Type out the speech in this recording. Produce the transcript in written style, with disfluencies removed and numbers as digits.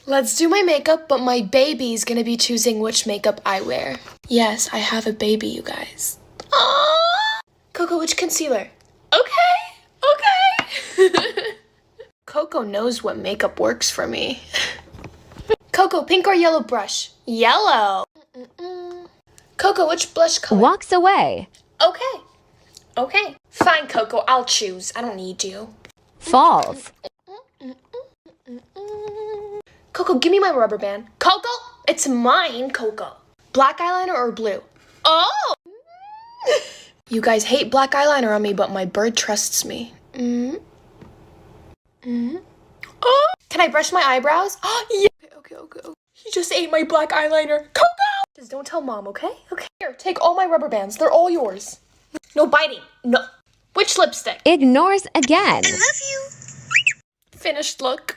Let's do my makeup, but my baby's gonna be choosing which makeup I wear. Yes, I have a baby, you guys. Aww. Coco, which concealer? Okay. Coco knows what makeup works for me. Coco, pink or yellow brush? Yellow. Coco, which blush color? Walks away. Okay. Fine, Coco, I'll choose. I don't need you. Falls. Coco, give me my rubber band. Coco, it's mine, Coco. Black eyeliner or blue? Oh! You guys hate black eyeliner on me, but my bird trusts me. Oh! Can I brush my eyebrows? Yeah. Okay. He just ate my black eyeliner. Coco! Just don't tell Mom, okay? Okay. Here, take all my rubber bands. They're all yours. No biting. No. Which lipstick? Ignores again. Finished look.